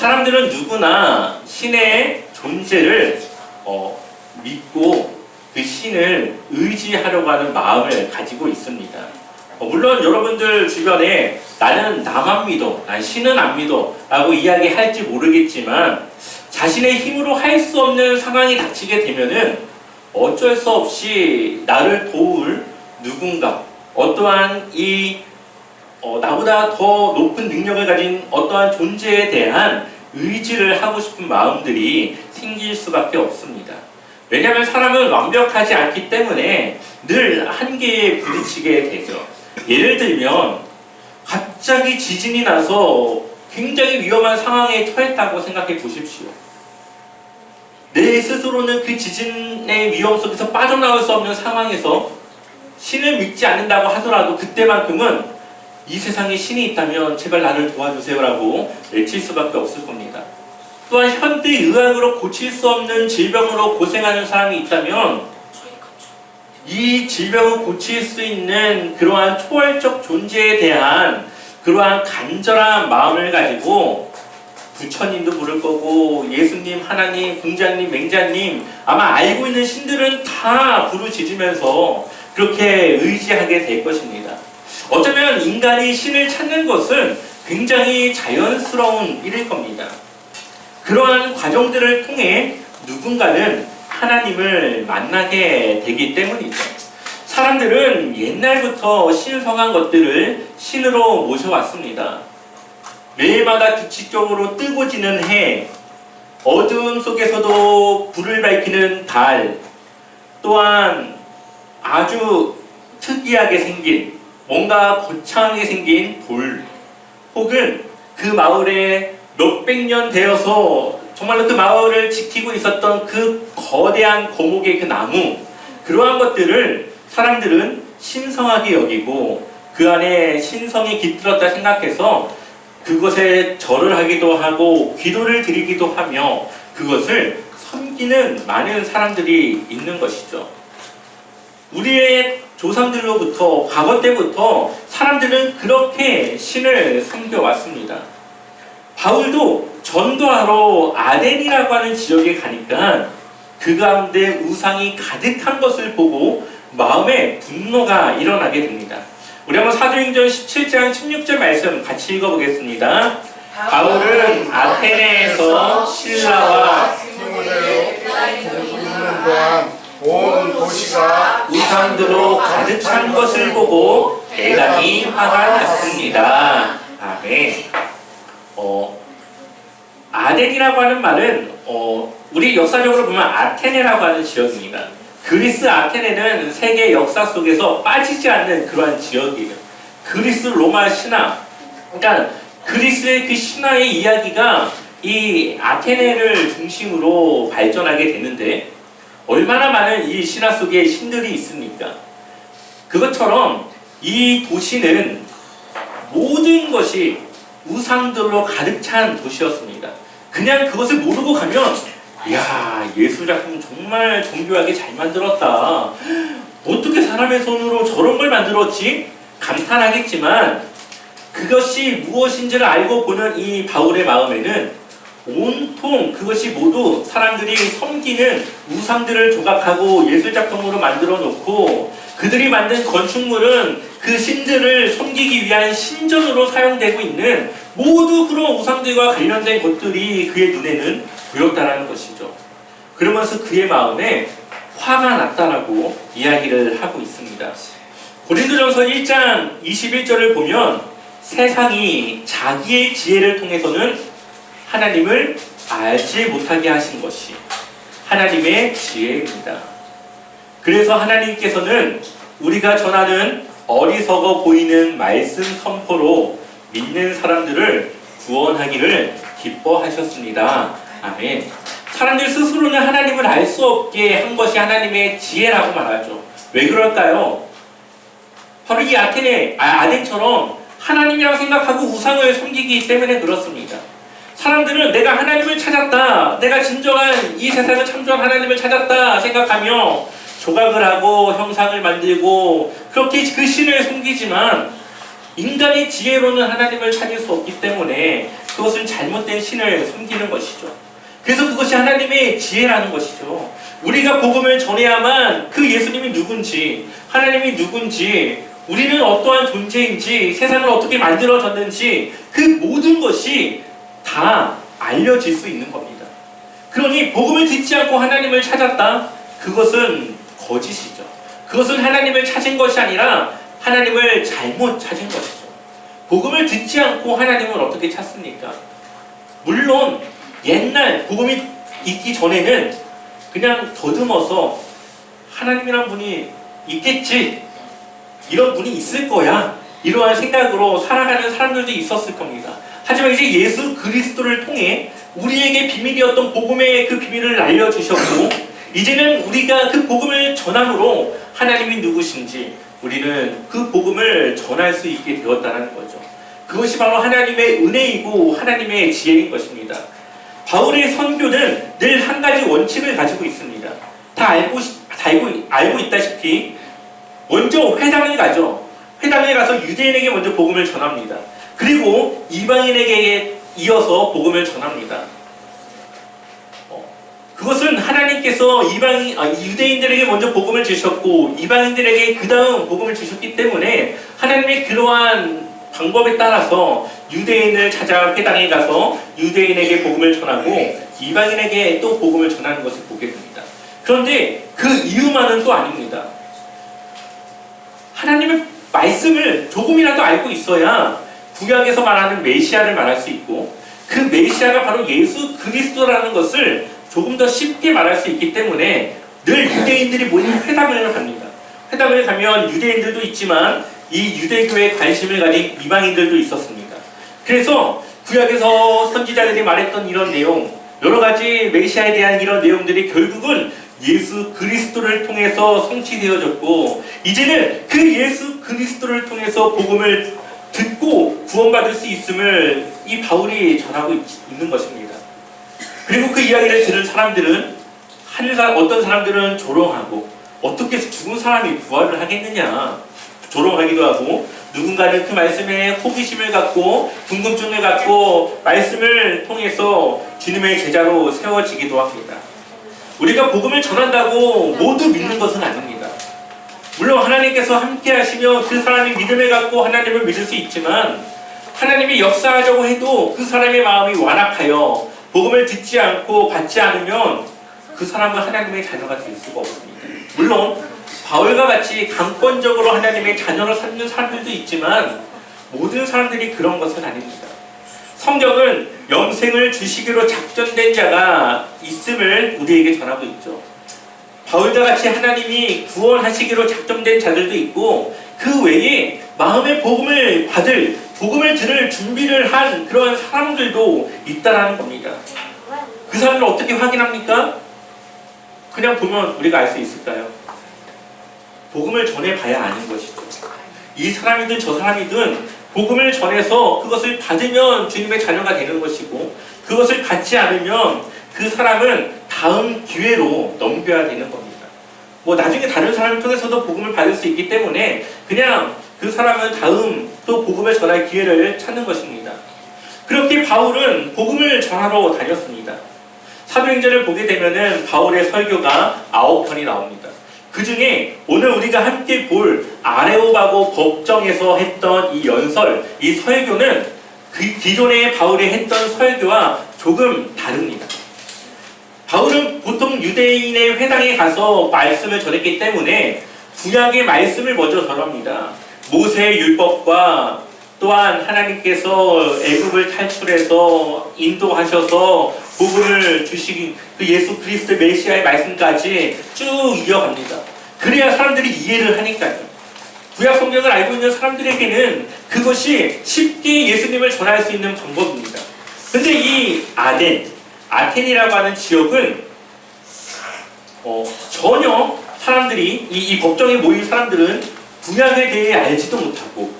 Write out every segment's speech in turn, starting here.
사람들은 누구나 신의 존재를 믿고 그 신을 의지하려고 하는 마음을 가지고 있습니다. 물론 여러분들 주변에 나는 나만 믿어, 난 신은 안 믿어 라고 이야기할지 모르겠지만 자신의 힘으로 할 수 없는 상황이 닥치게 되면은 어쩔 수 없이 나를 도울 누군가, 어떠한 나보다 더 높은 능력을 가진 어떠한 존재에 대한 의지를 하고 싶은 마음들이 생길 수밖에 없습니다. 왜냐하면 사람은 완벽하지 않기 때문에 늘 한계에 부딪히게 되죠. 예를 들면 갑자기 지진이 나서 굉장히 위험한 상황에 처했다고 생각해 보십시오. 내 스스로는 그 지진의 위험 속에서 빠져나올 수 없는 상황에서 신을 믿지 않는다고 하더라도 그때만큼은 이 세상에 신이 있다면 제발 나를 도와주세요라고 외칠 수밖에 없을 겁니다. 또한 현대의학으로 고칠 수 없는 질병으로 고생하는 사람이 있다면 이 질병을 고칠 수 있는 그러한 초월적 존재에 대한 그러한 간절한 마음을 가지고 부처님도 부를 거고 예수님, 하나님, 공자님, 맹자님 아마 알고 있는 신들은 다 부르짖으면서 그렇게 의지하게 될 것입니다. 어쩌면 인간이 신을 찾는 것은 굉장히 자연스러운 일일 겁니다. 그러한 과정들을 통해 누군가는 하나님을 만나게 되기 때문이죠. 사람들은 옛날부터 신성한 것들을 신으로 모셔왔습니다. 매일마다 규칙적으로 뜨고 지는 해, 어두움 속에서도 불을 밝히는 달, 또한 아주 특이하게 생긴 뭔가 거창하게 생긴 돌, 혹은 그 마을에 몇백 년 되어서 정말로 그 마을을 지키고 있었던 그 거대한 거목의 그 나무, 그러한 것들을 사람들은 신성하게 여기고 그 안에 신성이 깃들었다 생각해서 그것에 절을 하기도 하고 기도를 드리기도 하며 그것을 섬기는 많은 사람들이 있는 것이죠. 우리의 조상들로부터 과거 때부터 사람들은 그렇게 신을 섬겨왔습니다. 바울도 전도하러 아덴이라고 하는 지역에 가니까 그 가운데 우상이 가득한 것을 보고 마음에 분노가 일어나게 됩니다. 우리 한번 사도행전 17장 16절 말씀 같이 읽어보겠습니다. 바울은 아테네에서 신라와 티모데로 있는 동안 온 도시가 우상들로 가득 찬 것을 보고 대단히 화가 났습니다. 아멘. 아덴이라고 하는 말은 우리 역사적으로 보면 아테네라고 하는 지역입니다. 그리스 아테네는 세계 역사 속에서 빠지지 않는 그러한 지역이에요. 그리스 로마 신화, 그러니까 그리스의 그 신화의 이야기가 이 아테네를 중심으로 발전하게 되는데 얼마나 많은 이 신화 속에 신들이 있습니까? 그것처럼 이 도시는 모든 것이 우상들로 가득 찬 도시였습니다. 그냥 그것을 모르고 가면 이야, 예술작품 정말 정교하게 잘 만들었다. 어떻게 사람의 손으로 저런 걸 만들었지? 감탄하겠지만 그것이 무엇인지를 알고 보는 이 바울의 마음에는 온통 그것이 모두 사람들이 섬기는 우상들을 조각하고 예술작품으로 만들어 놓고 그들이 만든 건축물은 그 신들을 섬기기 위한 신전으로 사용되고 있는 모두 그런 우상들과 관련된 것들이 그의 눈에는 보였다라는 것이죠. 그러면서 그의 마음에 화가 났다라고 이야기를 하고 있습니다. 고린도전서 1장 21절을 보면 세상이 자기의 지혜를 통해서는 하나님을 알지 못하게 하신 것이 하나님의 지혜입니다. 그래서 하나님께서는 우리가 전하는 어리석어 보이는 말씀 선포로 믿는 사람들을 구원하기를 기뻐하셨습니다. 아멘. 사람들 스스로는 하나님을 알 수 없게 한 것이 하나님의 지혜라고 말하죠. 왜 그럴까요? 바로 이 아덴처럼 하나님이라고 생각하고 우상을 섬기기 때문에 그렇습니다. 사람들은 내가 하나님을 찾았다, 내가 진정한 이 세상을 창조한 하나님을 찾았다 생각하며 조각을 하고 형상을 만들고 그렇게 그 신을 섬기지만 인간의 지혜로는 하나님을 찾을 수 없기 때문에 그것은 잘못된 신을 섬기는 것이죠. 그래서 그것이 하나님의 지혜라는 것이죠. 우리가 복음을 전해야만 그 예수님이 누군지, 하나님이 누군지, 우리는 어떠한 존재인지, 세상을 어떻게 만들어졌는지 그 모든 것이 다 알려질 수 있는 겁니다. 그러니 복음을 듣지 않고 하나님을 찾았다? 그것은 거짓이죠. 그것은 하나님을 찾은 것이 아니라 하나님을 잘못 찾은 것이죠. 복음을 듣지 않고 하나님을 어떻게 찾습니까? 물론 옛날 복음이 있기 전에는 그냥 더듬어서 하나님이란 분이 있겠지, 이런 분이 있을 거야, 이러한 생각으로 살아가는 사람들도 있었을 겁니다. 하지만 이제 예수 그리스도를 통해 우리에게 비밀이었던 복음의 그 비밀을 알려주셨고, 이제는 우리가 그 복음을 전함으로 하나님이 누구신지 우리는 그 복음을 전할 수 있게 되었다는 거죠. 그것이 바로 하나님의 은혜이고 하나님의 지혜인 것입니다. 바울의 선교는 늘 한 가지 원칙을 가지고 있습니다. 다 알고 있다시피 먼저 회당을 가죠. 회당에 가서 유대인에게 먼저 복음을 전합니다. 그리고 이방인에게 이어서 복음을 전합니다. 그것은 하나님께서 유대인들에게 먼저 복음을 주셨고 이방인들에게 그 다음 복음을 주셨기 때문에 하나님의 그러한 방법에 따라서 유대인을 찾아 회당에 가서 유대인에게 복음을 전하고 이방인에게 또 복음을 전하는 것을 보게 됩니다. 그런데 그 이유만은 또 아닙니다. 하나님의 말씀을 조금이라도 알고 있어야 구약에서 말하는 메시아를 말할 수 있고, 그 메시아가 바로 예수 그리스도라는 것을 조금 더 쉽게 말할 수 있기 때문에 늘 유대인들이 모인 회당을 갑니다. 회당을 가면 유대인들도 있지만 이 유대교에 관심을 가진 이방인들도 있었습니다. 그래서 구약에서 선지자들이 말했던 이런 내용, 여러 가지 메시아에 대한 이런 내용들이 결국은 예수 그리스도를 통해서 성취되어졌고, 이제는 그 예수 그리스도를 통해서 복음을 듣고 구원받을 수 있음을 이 바울이 전하고 있는 것입니다. 그리고 그 이야기를 들은 사람들은 어떤 사람들은 조롱하고, 어떻게 해서 죽은 사람이 부활을 하겠느냐 조롱하기도 하고, 누군가는 그 말씀에 호기심을 갖고 궁금증을 갖고 말씀을 통해서 주님의 제자로 세워지기도 합니다. 우리가 복음을 전한다고 모두 믿는 것은 아닙니다. 물론 하나님께서 함께 하시며 그 사람이 믿음을 갖고 하나님을 믿을 수 있지만, 하나님이 역사하려고 해도 그 사람의 마음이 완악하여 복음을 듣지 않고 받지 않으면 그 사람은 하나님의 자녀가 될 수가 없습니다. 물론 바울과 같이 강권적으로 하나님의 자녀로 삼는 사람들도 있지만 모든 사람들이 그런 것은 아닙니다. 성경은 영생을 주시기로 작정된 자가 있음을 우리에게 전하고 있죠. 바울과 같이 하나님이 구원하시기로 작정된 자들도 있고, 그 외에 마음의 복음을 들을 준비를 한 그런 사람들도 있다라는 겁니다. 그 사람을 어떻게 확인합니까? 그냥 보면 우리가 알 수 있을까요? 복음을 전해봐야 아는 것이죠. 이 사람이든 저 사람이든 복음을 전해서 그것을 받으면 주님의 자녀가 되는 것이고, 그것을 받지 않으면 그 사람은 다음 기회로 넘겨야 되는 겁니다. 나중에 다른 사람을 통해서도 복음을 받을 수 있기 때문에 그냥 그 사람은 다음 또 복음을 전할 기회를 찾는 것입니다. 그렇게 바울은 복음을 전하러 다녔습니다. 사도행전을 보게 되면은 바울의 설교가 9편이 나옵니다. 그 중에 오늘 우리가 함께 볼 아레오바고 법정에서 했던 이 연설, 이 설교는 그 기존에 바울이 했던 설교와 조금 다릅니다. 바울은 보통 유대인의 회당에 가서 말씀을 전했기 때문에 구약의 말씀을 먼저 전합니다. 모세의 율법과 또한 하나님께서 애굽을 탈출해서 인도하셔서 복음을 주시긴 그 예수 그리스도 메시아의 말씀까지 쭉 이어갑니다. 그래야 사람들이 이해를 하니까요. 구약 성경을 알고 있는 사람들에게는 그것이 쉽게 예수님을 전할 수 있는 방법입니다. 근데 이 아텐이라고 하는 지역은 전혀 사람들이 이 법정에 모인 사람들은 구약에 대해 알지도 못하고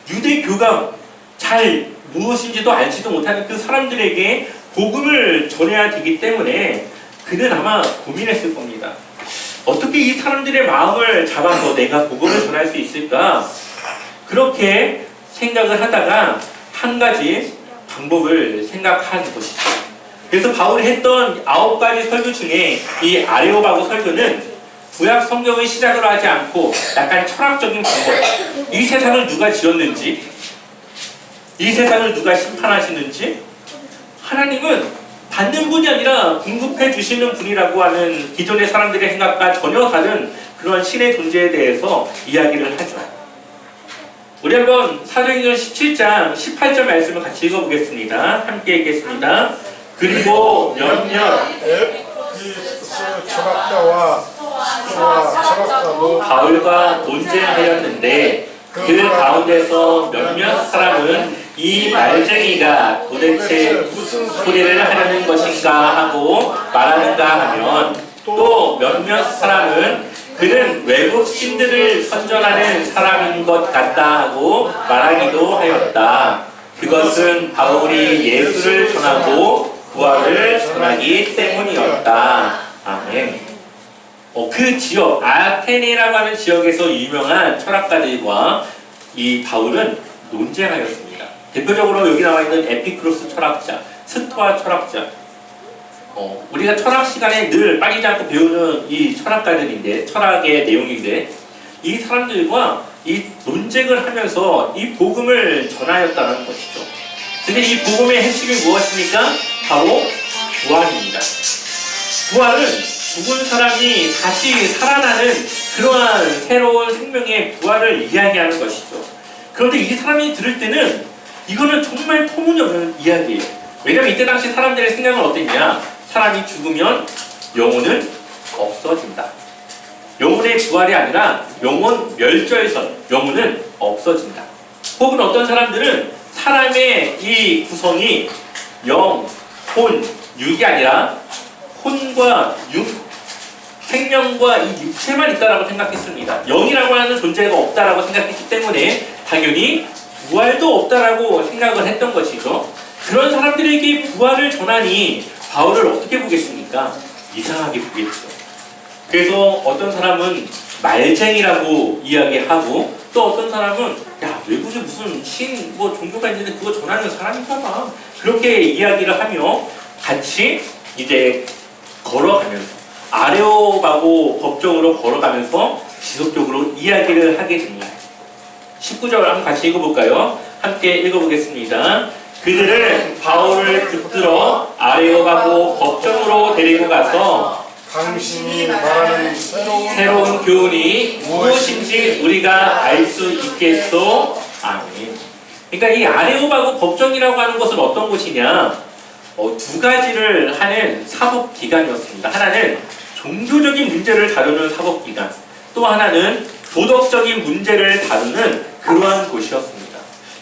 유대교가 잘 무엇인지도 알지도 못하는 그 사람들에게 복음을 전해야 되기 때문에 그는 아마 고민했을 겁니다. 어떻게 이 사람들의 마음을 잡아서 내가 복음을 전할 수 있을까? 그렇게 생각을 하다가 한 가지 방법을 생각한 것이죠. 그래서 바울이 했던 9가지 설교 중에 이 아레오바고 설교는 구약 성경의 시작으로 하지 않고 약간 철학적인 방법, 이 세상을 누가 지었는지, 이 세상을 누가 심판하시는지, 하나님은 받는 분이 아니라 공급해 주시는 분이라고 하는 기존의 사람들의 생각과 전혀 다른 그런 신의 존재에 대해서 이야기를 하죠. 우리 한번 사도행전 17장 18절 말씀을 같이 읽어보겠습니다. 함께 읽겠습니다. 그리고 몇몇 철학자와 철학자도 바울과 논쟁하였는데 그 가운데서 몇몇 사람은 이 말쟁이가 도대체 무슨 소리를 하려는 것인가 하고 말하는가 하면, 또 몇몇 사람은 그는 외국 신들을 선전하는 사람인 것 같다 하고 말하기도 하였다. 그것은 바울이 예수를 전하고 부활을 전하기 때문이었다. 아멘. 그 지역, 아테네라고 하는 지역에서 유명한 철학가들과 이 바울은 논쟁하였습니다. 대표적으로 여기 나와 있는 에피크로스 철학자, 스토아 철학자, 우리가 철학 시간에 늘 빠지지 않고 배우는 이 철학가들인데, 철학의 내용인데, 이 사람들과 이 논쟁을 하면서 이 복음을 전하였다는 것이죠. 근데 이 복음의 핵심이 무엇입니까? 바로 부활입니다. 부활은 죽은 사람이 다시 살아나는 그러한 새로운 생명의 부활을 이야기하는 것이죠. 그런데 이 사람이 들을 때는 이거는 정말 터무니없는 이야기예요. 왜냐하면 이때 당시 사람들의 생각은 어땠냐? 사람이 죽으면 영혼은 없어진다. 영혼의 부활이 아니라 영혼 멸절선, 영혼은 없어진다. 혹은 어떤 사람들은 사람의 이 구성이 영, 혼, 육이 아니라 혼과 육, 생명과 이 육체만 있다라고 생각했습니다. 영이라고 하는 존재가 없다라고 생각했기 때문에 당연히 부활도 없다라고 생각을 했던 것이죠. 그런 사람들에게 부활을 전하니 바울을 어떻게 보겠습니까? 이상하게 보겠죠. 그래서 어떤 사람은 말쟁이라고 이야기하고, 또 어떤 사람은 야, 외국에 무슨 신 종교가 있는데 그거 전하는 사람인가 봐, 그렇게 이야기를 하며 같이 이제 걸어가면서 아레오바고 법정으로 걸어가면서 지속적으로 이야기를 하게 됩니다. 19절 한번 같이 읽어볼까요? 함께 읽어보겠습니다. 그들은 바울을 붙들어 아레오바고 법정으로 데리고 가서 당신이 말하는 새로운 교훈이 무엇인지 우리가 알 수 있겠소. 아멘. 그러니까 이 아레오바고 법정이라고 하는 것은 어떤 곳이냐? 두 가지를 하는 사법기관이었습니다. 하나는 종교적인 문제를 다루는 사법기관, 또 하나는 도덕적인 문제를 다루는 그러한 곳이었습니다.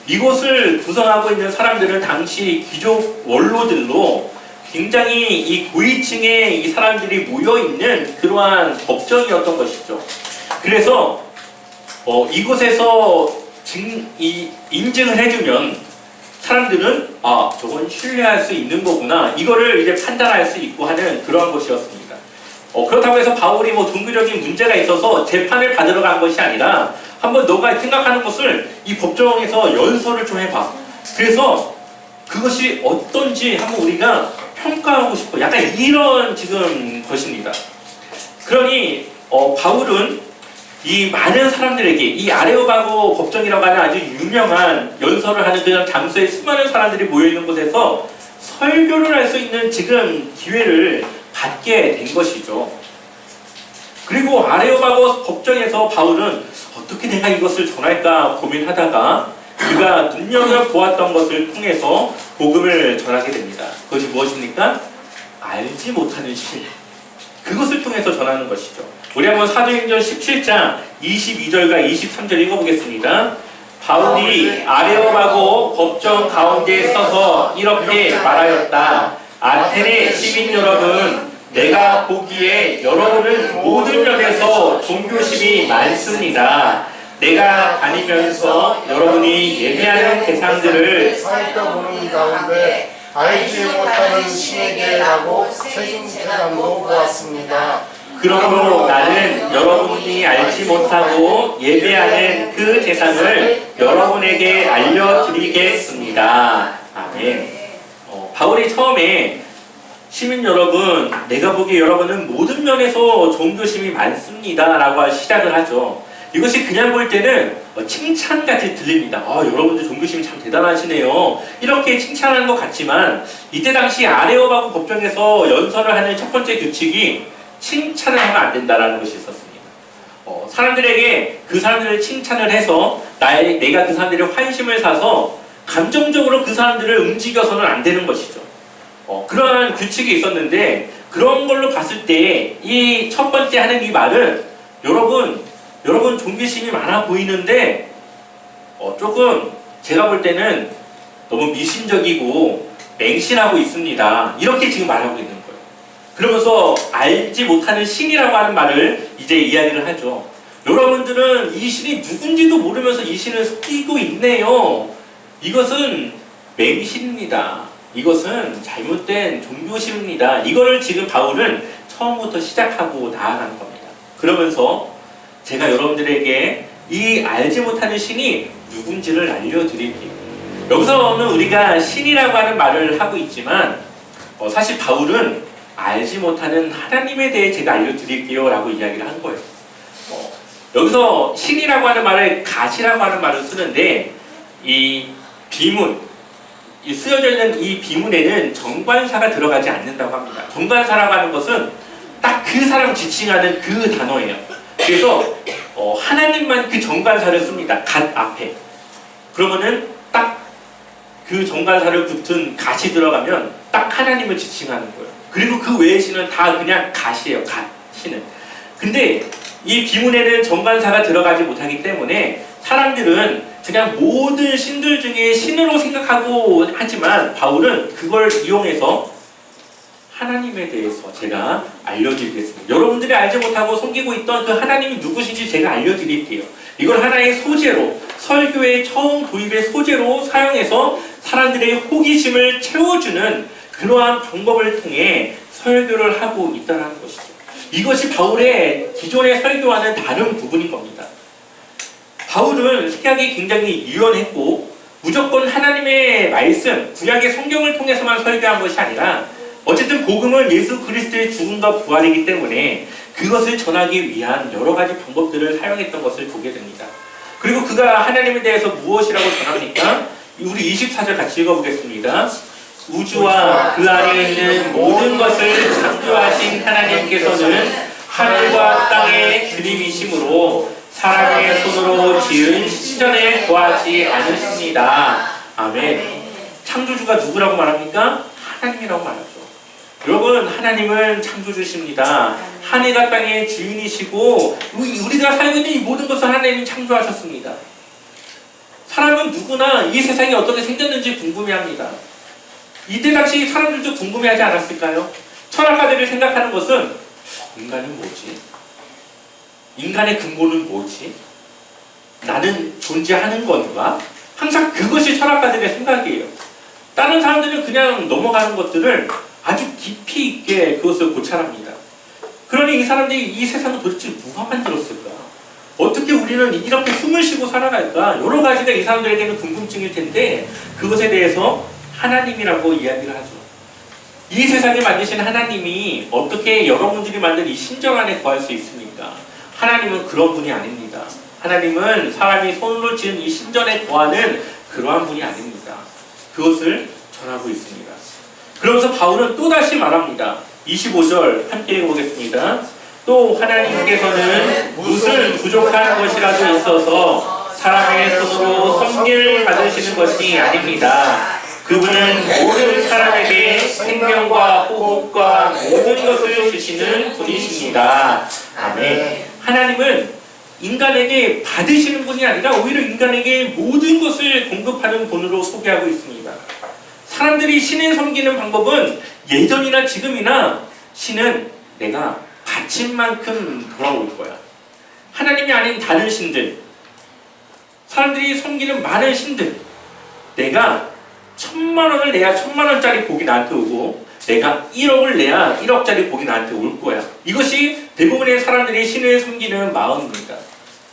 이곳을 구성하고 있는 사람들은 당시 귀족 원로들로 굉장히 이 고위층의 이 사람들이 모여있는 그러한 법정이었던 것이죠. 그래서 이곳에서 인증을 해주면 사람들은 저건 신뢰할 수 있는 거구나, 이거를 이제 판단할 수 있고 하는 그러한 것이었습니다. 그렇다고 해서 바울이 종교적인 문제가 있어서 재판을 받으러 간 것이 아니라 한번 너가 생각하는 것을 이 법정에서 연설을 좀 해봐. 그래서 그것이 어떤지 한번 우리가 평가하고 싶어. 약간 이런 지금 것입니다. 그러니 바울은 이 많은 사람들에게 이 아레오바고 법정이라고 하는 아주 유명한 연설을 하는 그런 장소에 수많은 사람들이 모여있는 곳에서 설교를 할 수 있는 지금 기회를 받게 된 것이죠. 그리고 아레오바고 법정에서 바울은 어떻게 내가 이것을 전할까 고민하다가 그가 눈여겨보았던 것을 통해서 복음을 전하게 됩니다. 그것이 무엇입니까? 알지 못하는 신, 그것을 통해서 전하는 것이죠. 우리 한번 사도행전 17장 22절과 23절 읽어보겠습니다. 바울이 아레오바고 법정 가운데 서서 이렇게 말하였다. 아테네 시민 여러분, 내가 보기에 여러분은 모든 면에서 종교심이 많습니다. 내가 다니면서 여러분이 예배하는 대상들을 살펴보는 가운데 알지 못하는 신에게 하고 세금 세간도 보았습니다. 그러므로 나는 여러분이 알지 못하고 예배하는 그 재산을 여러분에게 알려드리겠습니다. 아멘. 바울이 처음에 시민 여러분, 내가 보기에 여러분은 모든 면에서 종교심이 많습니다 라고 시작을 하죠. 이것이 그냥 볼 때는 칭찬같이 들립니다. 여러분들 종교심이 참 대단하시네요. 이렇게 칭찬하는 것 같지만 이때 당시 아레오바고 법정에서 연설을 하는 첫 번째 규칙이 칭찬을 하면 안 된다라는 것이 있었습니다. 사람들에게 그 사람들을 칭찬을 해서 내가 그 사람들의 환심을 사서 감정적으로 그 사람들을 움직여서는 안 되는 것이죠. 그러한 규칙이 있었는데 그런 걸로 봤을 때 이 첫 번째 하는 이 말은 여러분 종교심이 많아 보이는데 조금 제가 볼 때는 너무 미심적이고 맹신하고 있습니다. 이렇게 지금 말하고 있는 거예요. 그러면서 알지 못하는 신이라고 하는 말을 이제 이야기를 하죠. 여러분들은 이 신이 누군지도 모르면서 이 신을 속이고 있네요. 이것은 맹신입니다. 이것은 잘못된 종교심입니다. 이거를 지금 바울은 처음부터 시작하고 나아가는 겁니다. 그러면서 제가 여러분들에게 이 알지 못하는 신이 누군지를 알려드릴게요. 여기서는 우리가 신이라고 하는 말을 하고 있지만 사실 바울은 알지 못하는 하나님에 대해 제가 알려드릴게요 라고 이야기를 한 거예요. 여기서 신이라고 하는 말을 갓이라고 하는 말을 쓰는데 이 비문, 쓰여져 있는 이 비문에는 정관사가 들어가지 않는다고 합니다. 정관사라고 하는 것은 딱 그 사람을 지칭하는 그 단어예요. 그래서 하나님만 그 정관사를 씁니다. 갓 앞에. 그러면은 딱 그 정관사를 붙은 갓이 들어가면 딱 하나님을 지칭하는 거예요. 그리고 그 외의 신은 다 그냥 갓이에요. 갓 신은. 근데 이 비문에는 정관사가 들어가지 못하기 때문에 사람들은 그냥 모든 신들 중에 신으로 생각하고 하지만 바울은 그걸 이용해서 하나님에 대해서 제가 알려드리겠습니다. 여러분들이 알지 못하고 숨기고 있던 그 하나님이 누구신지 제가 알려드릴게요. 이걸 하나의 소재로, 설교의 처음 도입의 소재로 사용해서 사람들의 호기심을 채워주는 그러한 방법을 통해 설교를 하고 있다는 것이죠. 이것이 바울의 기존의 설교와는 다른 부분인 겁니다. 바울은 생각이 굉장히 유연했고 무조건 하나님의 말씀, 구약의 성경을 통해서만 설교한 것이 아니라 어쨌든 복음은 예수 그리스도의 죽음과 부활이기 때문에 그것을 전하기 위한 여러 가지 방법들을 사용했던 것을 보게 됩니다. 그리고 그가 하나님에 대해서 무엇이라고 전합니까? 우리 24절 같이 읽어보겠습니다. 우주와 그 안에 있는 모든 것을 창조하신 하나님께서는 하늘과 땅의 주님이시므로 사람의 손으로 지은 신전에 거하지 않으십니다. 아멘. 창조주가 누구라고 말합니까? 하나님이라고 말하죠. 여러분, 하나님은 창조주십니다. 하늘과 땅의 주인이시고 우리가 살고 있는 이 모든 것을 하나님이 창조하셨습니다. 사람은 누구나 이 세상이 어떻게 생겼는지 궁금해합니다. 이때 당시 사람들도 궁금해하지 않았을까요? 철학가들이 생각하는 것은 인간은 뭐지? 인간의 근본은 뭐지? 나는 존재하는 건가? 항상 그것이 철학가들의 생각이에요. 다른 사람들은 그냥 넘어가는 것들을 아주 깊이 있게 그것을 고찰합니다. 그러니 이 사람들이 이 세상을 도대체 누가 만들었을까? 어떻게 우리는 이렇게 숨을 쉬고 살아갈까? 여러 가지가 이 사람들에게는 궁금증일 텐데 그것에 대해서 하나님이라고 이야기를 하죠. 이 세상을 만드신 하나님이 어떻게 여러분들이 만든 이 신전 안에 거할 수 있습니까? 하나님은 그런 분이 아닙니다. 하나님은 사람이 손으로 지은 이 신전에 거하는 그러한 분이 아닙니다. 그것을 전하고 있습니다. 그러면서 바울은 또다시 말합니다. 25절 함께 읽어보겠습니다. 또 하나님께서는 무슨 부족한 것이라도 있어서 사람의 손으로 섬기를 받으시는 것이 아닙니다. 그분은 모든 사람에게 생명과 호흡과 모든 것을 주시는 분이십니다. 아멘. 하나님은 인간에게 받으시는 분이 아니라 오히려 인간에게 모든 것을 공급하는 분으로 소개하고 있습니다. 사람들이 신을 섬기는 방법은 예전이나 지금이나 신은 내가 바친 만큼 돌아올 거야. 하나님이 아닌 다른 신들, 사람들이 섬기는 많은 신들, 내가 1000만 원을 내야 1000만 원짜리 복이 나한테 오고 내가 1억을 내야 1억짜리 복이 나한테 올 거야. 이것이 대부분의 사람들이 신을 섬기는 마음입니다.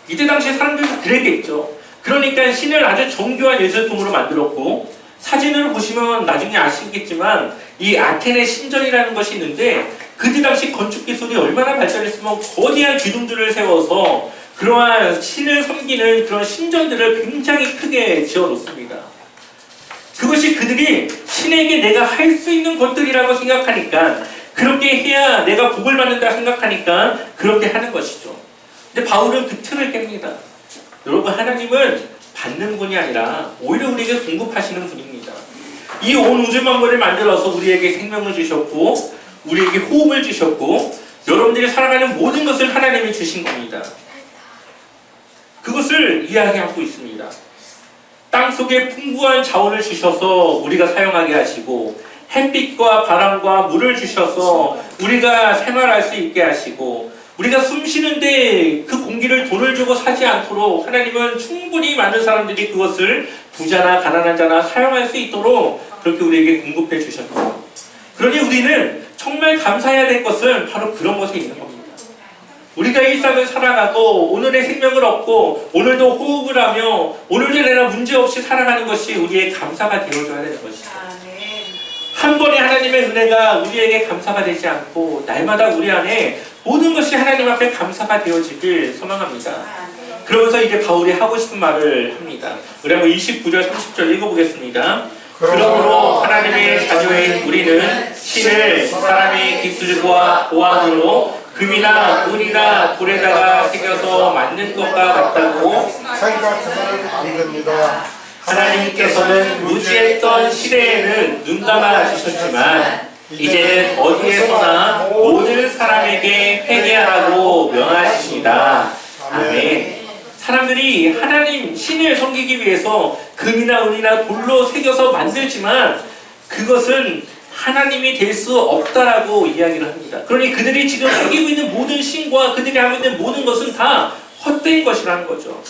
이때 당시 사람들도 그랬겠죠. 그러니까 신을 아주 정교한 예술품으로 만들었고, 사진을 보시면 나중에 아시겠지만 이 아테네 신전이라는 것이 있는데, 그때 당시 건축 기술이 얼마나 발전했으면 거대한 기둥들을 세워서 그러한 신을 섬기는 그런 신전들을 굉장히 크게 지어 놓습니다. 그것이 그들이 신에게 내가 할 수 있는 것들이라고 생각하니까, 그렇게 해야 내가 복을 받는다 생각하니까 그렇게 하는 것이죠. 근데 바울은 그 틀을 깹니다. 여러분, 하나님은 받는 분이 아니라 오히려 우리에게 공급하시는 분입니다. 이 온 우주 만물을 만들어서 우리에게 생명을 주셨고, 우리에게 호흡을 주셨고, 여러분들이 살아가는 모든 것을 하나님이 주신 겁니다. 그것을 이야기하고 있습니다. 땅 속에 풍부한 자원을 주셔서 우리가 사용하게 하시고, 햇빛과 바람과 물을 주셔서 우리가 생활할 수 있게 하시고, 우리가 숨 쉬는데 그 공기를 돈을 주고 사지 않도록 하나님은 충분히 많은 사람들이 그것을 부자나 가난한 자나 사용할 수 있도록 그렇게 우리에게 공급해 주셨죠. 그러니 우리는 정말 감사해야 될 것은 바로 그런 것에 있는 겁니다. 우리가 일상을 살아가고 오늘의 생명을 얻고 오늘도 호흡을 하며 오늘도 내가 문제없이 살아가는 것이 우리의 감사가 되어줘야 되는 것이죠. 한 번의 하나님의 은혜가 우리에게 감사가 되지 않고 날마다 우리 안에 모든 것이 하나님 앞에 감사가 되어지길 소망합니다. 그러면서 이제 바울이 하고 싶은 말을 합니다. 우리 한번 29절 30절 읽어보겠습니다. 그러므로 하나님의 자녀인 우리는 신을 사람의 기술과 보안으로 금이나 은이나 돌에다가 새겨서 만든 것과 같다고 생각해서는 안 됩니다. 하나님께서는 무지했던 시대에는 눈감아 주셨지만 이제는 어디에서나 모든 사람에게 회개하라고 명하십니다. 아멘. 사람들이 하나님 신을 섬기기 위해서 금이나 은이나 돌로 새겨서 만들지만 그것은 하나님이 될 수 없다라고 이야기를 합니다. 그러니 그들이 지금 섬기고 있는 모든 신과 그들이 하고 있는 모든 것은 다 헛된 것이라는 거죠.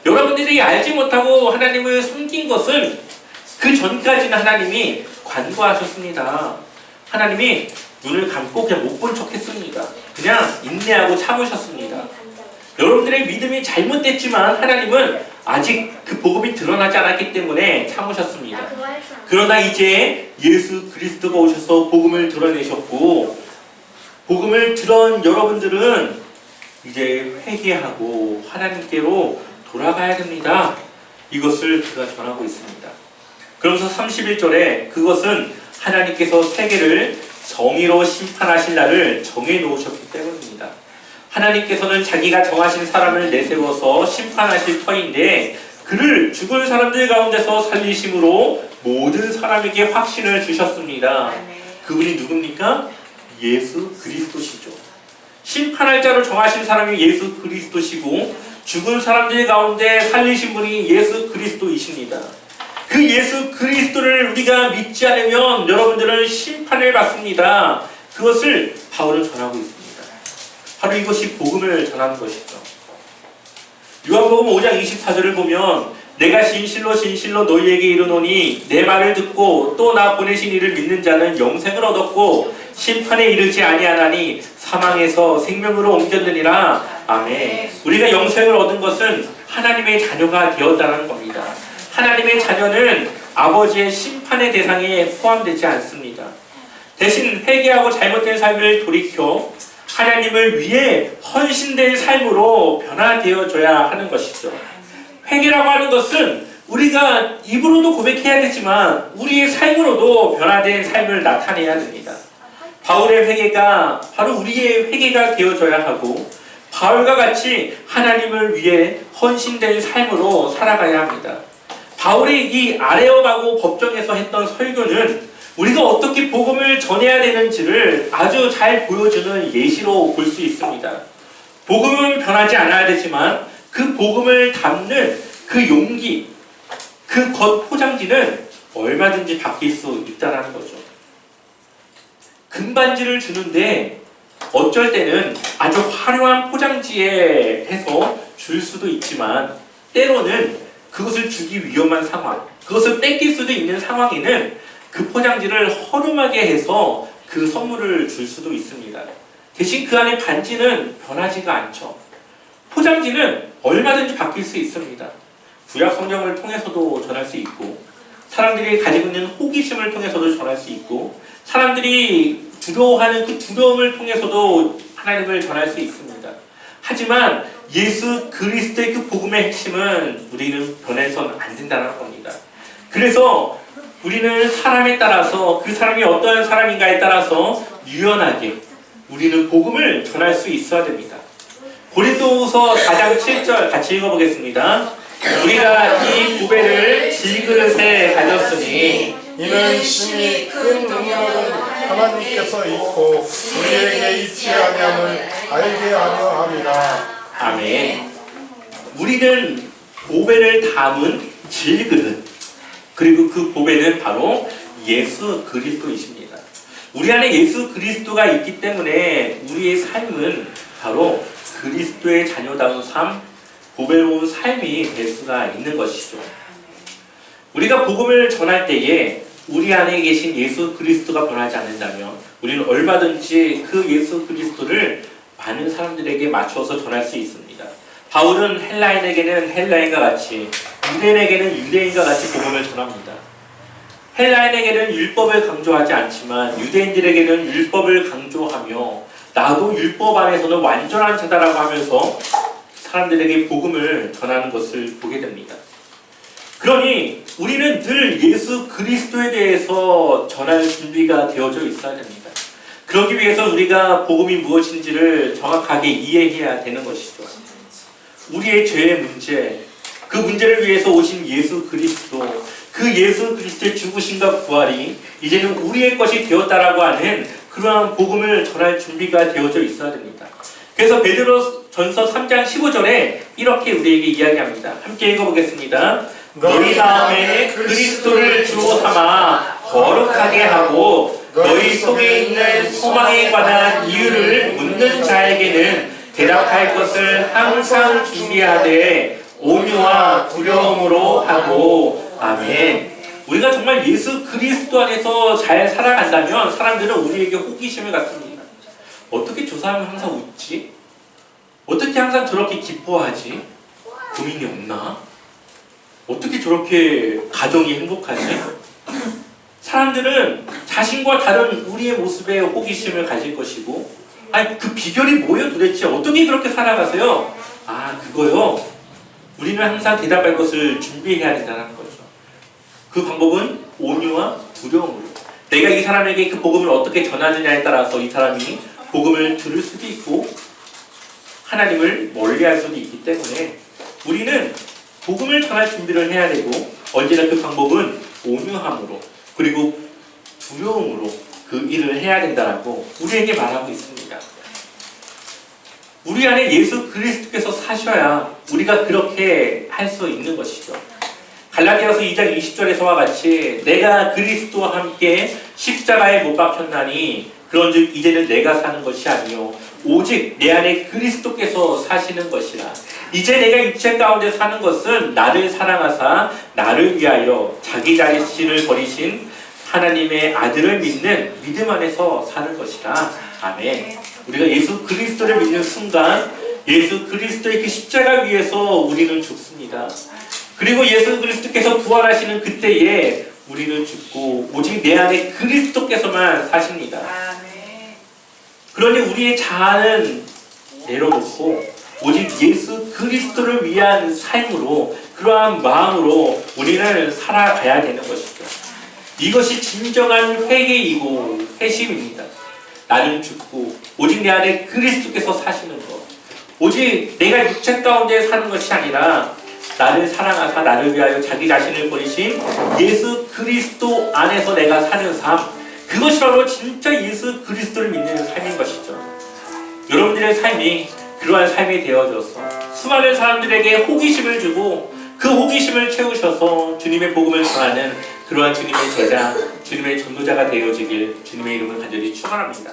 여러분들이 알지 못하고 하나님을 섬긴 것은 그 전까지는 하나님이 관과하셨습니다. 하나님이 눈을 감고 그냥 못 본 척 했습니다. 그냥 인내하고 참으셨습니다. 여러분들의 믿음이 잘못됐지만 하나님은 아직 그 복음이 드러나지 않았기 때문에 참으셨습니다. 그러나 이제 예수 그리스도가 오셔서 복음을 드러내셨고, 복음을 들은 여러분들은 이제 회개하고 하나님께로 돌아가야 됩니다. 이것을 그가 전하고 있습니다. 그러면서 31절에 그것은 하나님께서 세계를 정의로 심판하실 날을 정해놓으셨기 때문입니다. 하나님께서는 자기가 정하신 사람을 내세워서 심판하실 터인데 그를 죽은 사람들 가운데서 살리심으로 모든 사람에게 확신을 주셨습니다. 그분이 누굽니까? 예수 그리스도시죠. 심판할 자로 정하신 사람이 예수 그리스도시고 죽은 사람들 가운데 살리신 분이 예수 그리스도이십니다. 그 예수 그리스도를 우리가 믿지 않으면 여러분들은 심판을 받습니다. 그것을 바울은 전하고 있습니다. 바로 이것이 복음을 전하는 것이죠. 요한복음 5장 24절을 보면 내가 진실로 진실로 너희에게 이르노니 내 말을 듣고 또 나 보내신 이를 믿는 자는 영생을 얻었고 심판에 이르지 아니하나니 사망에서 생명으로 옮겼느니라. 아멘. 우리가 영생을 얻은 것은 하나님의 자녀가 되었다는 겁니다. 하나님의 자녀는 아버지의 심판의 대상에 포함되지 않습니다. 대신 회개하고 잘못된 삶을 돌이켜 하나님을 위해 헌신된 삶으로 변화되어져야 하는 것이죠. 회개라고 하는 것은 우리가 입으로도 고백해야 되지만 우리의 삶으로도 변화된 삶을 나타내야 됩니다. 바울의 회개가 바로 우리의 회개가 되어져야 하고 바울과 같이 하나님을 위해 헌신된 삶으로 살아가야 합니다. 바울이 이 아레오바고 법정에서 했던 설교는 우리가 어떻게 복음을 전해야 되는지를 아주 잘 보여주는 예시로 볼 수 있습니다. 복음은 변하지 않아야 되지만 그 복음을 담는 그 용기, 그 겉 포장지는 얼마든지 바뀔 수 있다는 거죠. 금반지를 주는데 어쩔 때는 아주 화려한 포장지에 해서 줄 수도 있지만 때로는 그것을 주기 위험한 상황, 그것을 뺏길 수도 있는 상황에는 그 포장지를 허름하게 해서 그 선물을 줄 수도 있습니다. 대신 그 안에 반지는 변하지가 않죠. 포장지는 얼마든지 바뀔 수 있습니다. 구약 성경을 통해서도 전할 수 있고, 사람들이 가지고 있는 호기심을 통해서도 전할 수 있고, 사람들이 두려워하는 그 두려움을 통해서도 하나님을 전할 수 있습니다. 하지만 예수 그리스도의 그 복음의 핵심은 우리는 변해서는 안 된다는 겁니다. 그래서 우리는 사람에 따라서, 그 사람이 어떠한 사람인가에 따라서 유연하게 우리는 복음을 전할 수 있어야 됩니다. 고린도후서 4장 7절 같이 읽어보겠습니다. 우리가 이 보배를 질그릇에 가졌으니 이는 심히 큰 능력은 하나님께서 있고 우리에게 있지 아니함을 알게 하려 함이라. 아멘. 우리는 보배를 담은 질그릇, 그리고 그 보배는 바로 예수 그리스도이십니다. 우리 안에 예수 그리스도가 있기 때문에 우리의 삶은 바로 그리스도의 자녀다운 삶, 보배로운 삶이 될 수가 있는 것이죠. 우리가 복음을 전할 때에 우리 안에 계신 예수 그리스도가 변하지 않는다면 우리는 얼마든지 그 예수 그리스도를 많은 사람들에게 맞춰서 전할 수 있습니다. 바울은 헬라인에게는 헬라인과 같이, 유대인에게는 유대인과 같이 복음을 전합니다. 헬라인에게는 율법을 강조하지 않지만 유대인들에게는 율법을 강조하며 나도 율법 안에서는 완전한 자다라고 하면서 사람들에게 복음을 전하는 것을 보게 됩니다. 그러니 우리는 늘 예수 그리스도에 대해서 전할 준비가 되어져 있어야 됩니다. 그러기 위해서 우리가 복음이 무엇인지를 정확하게 이해해야 되는 것이죠. 우리의 죄의 문제, 그 문제를 위해서 오신 예수 그리스도, 그 예수 그리스도의 죽으심과 부활이 이제는 우리의 것이 되었다라고 하는 그러한 복음을 전할 준비가 되어져 있어야 됩니다. 그래서 베드로전서 3장 15절에 이렇게 우리에게 이야기합니다. 함께 읽어보겠습니다. 너희 마음에 그리스도를 주 삼아 거룩하게 하고 너희 속에 있는 소망에 관한 이유를 묻는 자에게는 대답할 것을 항상 준비하되 온유와 두려움으로 하고. 아멘. 우리가 정말 예수 그리스도 안에서 잘 살아간다면 사람들은 우리에게 호기심을 갖습니다. 어떻게 저 사람은 항상 웃지? 어떻게 항상 저렇게 기뻐하지? 고민이 없나? 어떻게 저렇게 가정이 행복하지? 사람들은 자신과 다른 우리의 모습에 호기심을 가질 것이고, 아니 그 비결이 뭐예요 도대체? 어떻게 그렇게 살아가세요? 아 그거요? 우리는 항상 대답할 것을 준비해야 된다는 거죠. 그 방법은 온유와 두려움으로. 내가 이 사람에게 그 복음을 어떻게 전하느냐에 따라서 이 사람이 복음을 들을 수도 있고 하나님을 멀리할 수도 있기 때문에 우리는 복음을 전할 준비를 해야 되고, 언제나 그 방법은 온유함으로 그리고 두려움으로 그 일을 해야 된다라고 우리에게 말하고 있습니다. 우리 안에 예수 그리스도께서 사셔야 우리가 그렇게 할 수 있는 것이죠. 갈라디아서 2장 20절에서와 같이 내가 그리스도와 함께 십자가에 못 박혔나니 그런즉 이제는 내가 사는 것이 아니요 오직 내 안에 그리스도께서 사시는 것이라. 이제 내가 육체 가운데 사는 것은 나를 사랑하사 나를 위하여 자기 자신을 버리신 하나님의 아들을 믿는 믿음 안에서 사는 것이라. 아멘. 우리가 예수 그리스도를 믿는 순간 예수 그리스도의 그 십자가 위에서 우리는 죽습니다. 그리고 예수 그리스도께서 부활하시는 그때에 우리는 죽고 오직 내 안에 그리스도께서만 사십니다. 그러니 우리의 자아는 내려놓고 오직 예수 그리스도를 위한 삶으로, 그러한 마음으로 우리는 살아가야 되는 것이죠. 이것이 진정한 회개이고 회심입니다. 나는 죽고 오직 내 안에 그리스도께서 사시는 것, 오직 내가 육체 가운데 사는 것이 아니라 나를 사랑하사 나를 위하여 자기 자신을 버리신 예수 그리스도 안에서 내가 사는 삶, 그것이 바로 진짜 예수 그리스도를 믿는 삶인 것이죠. 여러분들의 삶이 그러한 삶이 되어져서 수많은 사람들에게 호기심을 주고 그 호기심을 채우셔서 주님의 복음을 전하는 그러한 주님의 제자, 주님의 전도자가 되어지길 주님의 이름을 간절히 축원합니다.